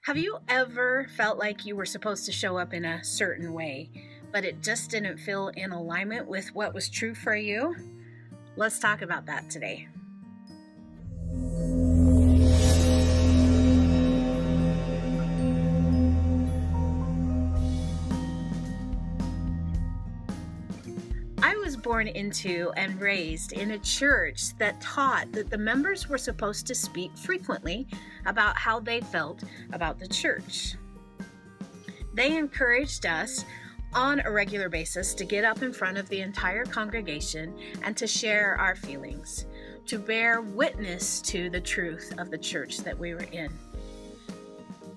Have you ever felt like you were supposed to show up in a certain way, but it just didn't feel in alignment with what was true for you? Let's talk about that today. I was born into and raised in a church that taught that the members were supposed to speak frequently about how they felt about the church. They encouraged us on a regular basis to get up in front of the entire congregation and to share our feelings, to bear witness to the truth of the church that we were in.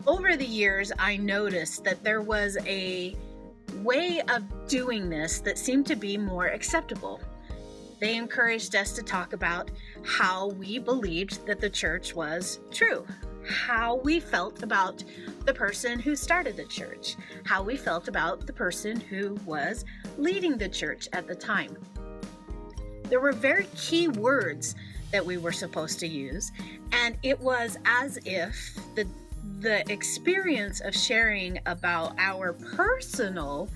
Over the years, I noticed that there was a way of doing this that seemed to be more acceptable. They encouraged us to talk about how we believed that the church was true, how we felt about the person who started the church, how we felt about the person who was leading the church at the time. There were very key words that we were supposed to use, and it was as if the experience of sharing about our personal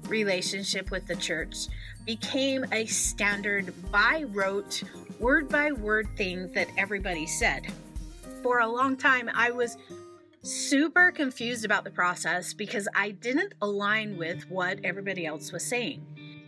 relationship with the church became a standard by rote, word by word thing that everybody said. For a long time, I was super confused about the process because I didn't align with what everybody else was saying.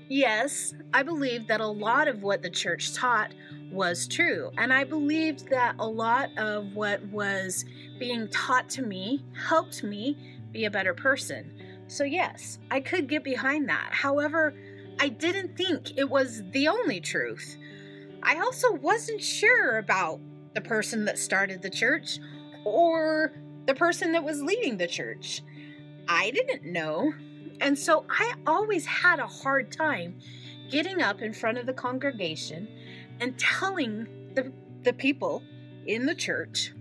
Yes, I believed that a lot of what the church taught was true, and I believed that a lot of what was being taught to me helped me be a better person. So yes, I could get behind that. However, I didn't think it was the only truth. I also wasn't sure about the person that started the church or the person that was leading the church. I didn't know. And so I always had a hard time getting up in front of the congregation and telling the people in the church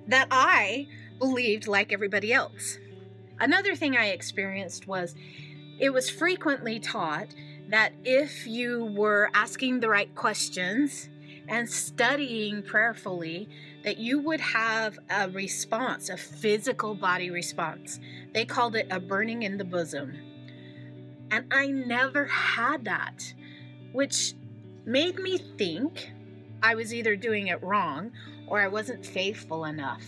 that I believed like everybody else. Another thing I experienced was it was frequently taught that if you were asking the right questions and studying prayerfully, that you would have a response, a physical body response. They called it a burning in the bosom. And I never had that, which made me think I was either doing it wrong or I wasn't faithful enough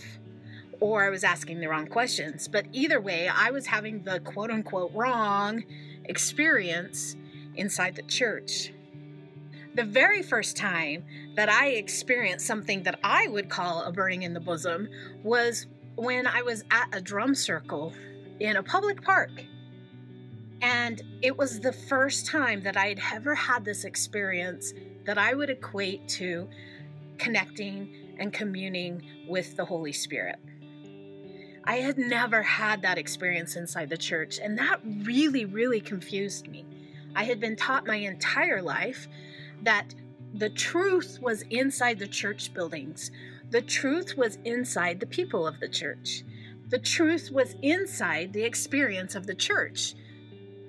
or I was asking the wrong questions. But either way, I was having the quote-unquote wrong experience inside the church. The very first time that I experienced something that I would call a burning in the bosom was when I was at a drum circle in a public park. And it was the first time that I had ever had this experience that I would equate to connecting and communing with the Holy Spirit. I had never had that experience inside the church, and that really, really confused me. I had been taught my entire life that the truth was inside the church buildings. The truth was inside the people of the church. The truth was inside the experience of the church.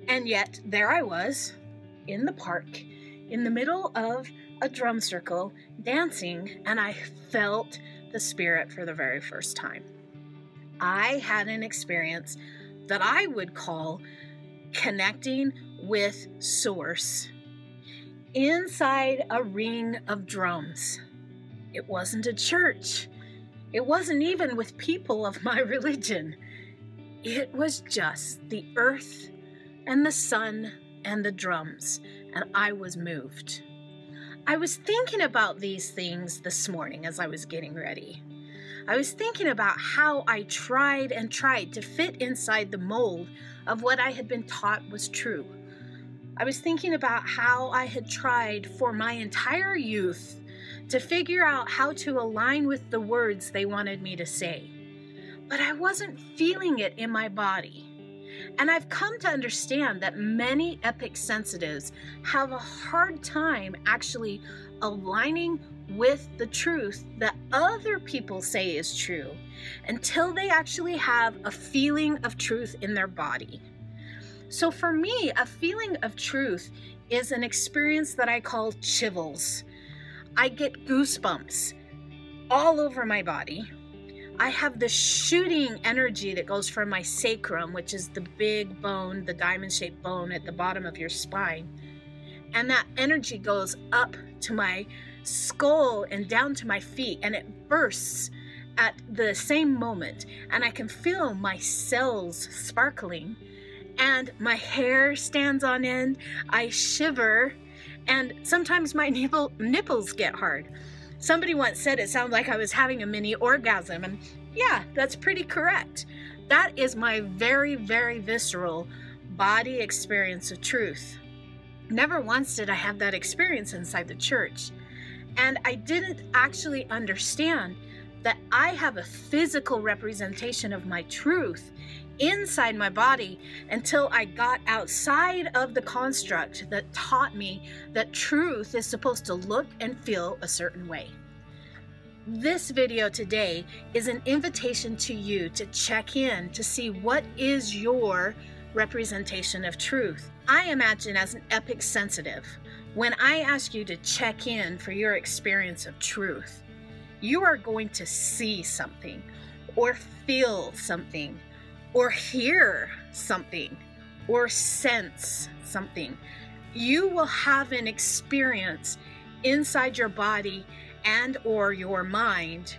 And yet, there I was, in the park, in the middle of a drum circle, dancing, and I felt the Spirit for the very first time. I had an experience that I would call connecting with Source inside a ring of drums. It wasn't a church. It wasn't even with people of my religion. It was just the earth and the sun and the drums, and I was moved. I was thinking about these things this morning as I was getting ready. I was thinking about how I tried and tried to fit inside the mold of what I had been taught was true. I was thinking about how I had tried for my entire youth to figure out how to align with the words they wanted me to say. But I wasn't feeling it in my body. And I've come to understand that many epic sensitives have a hard time actually aligning with the truth that other people say is true until they actually have a feeling of truth in their body. So for me, a feeling of truth is an experience that I call chivels. I get goosebumps all over my body. I have the shooting energy that goes from my sacrum, which is the big bone, the diamond-shaped bone at the bottom of your spine. And that energy goes up to my skull and down to my feet, and it bursts at the same moment. And I can feel my cells sparkling, and my hair stands on end. I shiver, and sometimes my nipples get hard. Somebody once said it sounded like I was having a mini orgasm, and yeah, that's pretty correct. That is my very, very visceral body experience of truth. Never once did I have that experience inside the church, and I didn't actually understand that I have a physical representation of my truth inside my body until I got outside of the construct that taught me that truth is supposed to look and feel a certain way. This video today is an invitation to you to check in to see what is your representation of truth. I imagine as an epic sensitive, when I ask you to check in for your experience of truth, you are going to see something, or feel something, or hear something, or sense something. You will have an experience inside your body and or your mind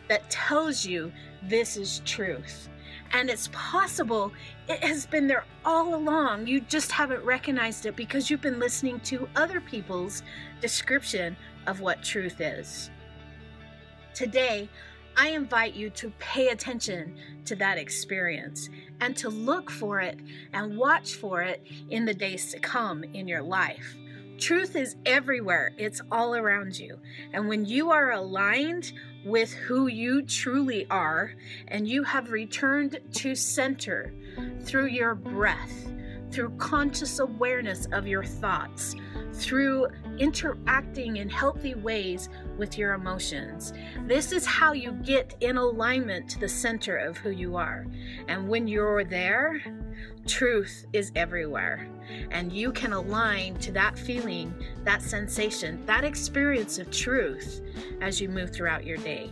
that tells you this is truth. And it's possible it has been there all along. You just haven't recognized it because you've been listening to other people's description of what truth is. Today, I invite you to pay attention to that experience and to look for it and watch for it in the days to come in your life. Truth is everywhere. It's all around you. And when you are aligned with who you truly are, and you have returned to center through your breath, through conscious awareness of your thoughts, through interacting in healthy ways with your emotions. This is how you get in alignment to the center of who you are. And when you're there, truth is everywhere. And you can align to that feeling, that sensation, that experience of truth as you move throughout your day.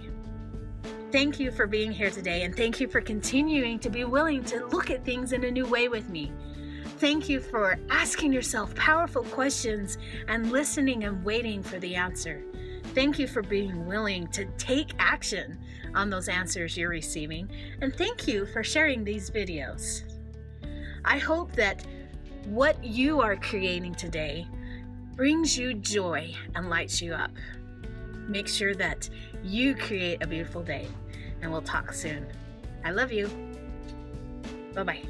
Thank you for being here today, and thank you for continuing to be willing to look at things in a new way with me. Thank you for asking yourself powerful questions and listening and waiting for the answer. Thank you for being willing to take action on those answers you're receiving. And thank you for sharing these videos. I hope that what you are creating today brings you joy and lights you up. Make sure that you create a beautiful day, and we'll talk soon. I love you. Bye-bye.